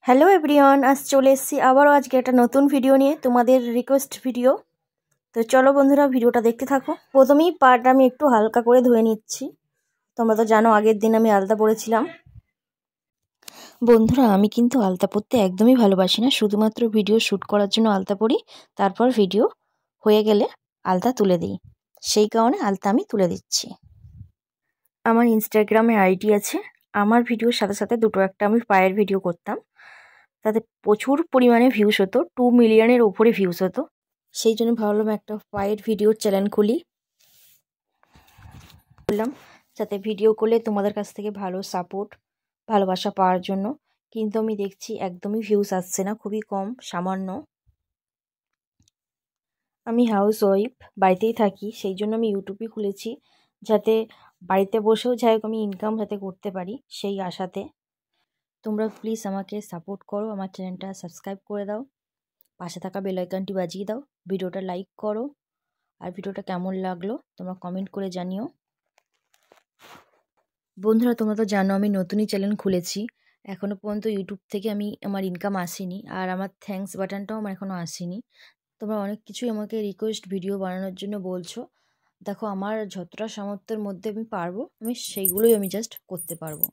Hello everyone, আজ চলে এসেছি আবারও আজকে একটা নতুন ভিডিও নিয়ে, তোমাদের রিকোয়েস্ট ভিডিও। তো চলো বন্ধুরা, ভিডিওটা দেখতে থাকো। প্রথমেই পাটা আমি একটু হালকা করে ধুয়ে নিচ্ছি। তোমরা তো জানো আগের দিন আমি আলতা পরেছিলাম। বন্ধুরা, আমি কিন্তু আলতা পরতে একদমই ভালোবাসি না, শুধুমাত্র ভিডিও শ্যুট করার জন্য আলতা পরি, তারপর ভিডিও হয়ে গেলে আলতা তুলে দিই। সেই কারণে আলতা আমি তুলে দিচ্ছি। আমার ইনস্টাগ্রামে আইডি আছে, আমার ভিডিওর সাথে সাথে দুটো একটা আমি পায়ের ভিডিও করতাম, তাতে প্রচুর পরিমাণে ভিউজ হতো, 2 মিলিয়নের ওপরে ভিউজ হতো। সেই জন্য ভাবলাম একটা পায়ের ভিডিওর চ্যানেল খুলি, বললাম যাতে ভিডিও করলে তোমাদের কাছ থেকে ভালো সাপোর্ট, ভালোবাসা পাওয়ার জন্য। কিন্তু আমি দেখছি একদমই ভিউজ আসছে না, খুবই কম, সামান্য। আমি হাউস ওয়াইফ, বাড়িতেই থাকি, সেই জন্য আমি ইউটিউবই খুলেছি, যাতে বাড়িতে বসেও যাই হোক আমি ইনকাম যাতে করতে পারি, সেই আশাতে। তোমরা প্লিজ আমাকে সাপোর্ট করো, আমার চ্যানেলটা সাবস্ক্রাইব করে দাও, পাশে থাকা বেল আইকনটি বাজিয়ে দাও, ভিডিওটা লাইক করো, আর ভিডিওটা কেমন লাগলো তোমরা কমেন্ট করে জানিও। বন্ধুরা, তোমরা তো জানো আমি নতুনই চ্যানেল খুলেছি, এখনও পর্যন্ত ইউটিউব থেকে আমার ইনকাম আসেনি, আর আমার থ্যাঙ্কস বাটনটাও আমার এখনও আসেনি। তোমরা অনেক কিছুই আমাকে রিকোয়েস্ট ভিডিও বানানোর জন্য বলছো। দেখো, আমার যতটা সামর্থ্যের মধ্যে আমি পারবো, আমি সেইগুলোই জাস্ট করতে পারবো।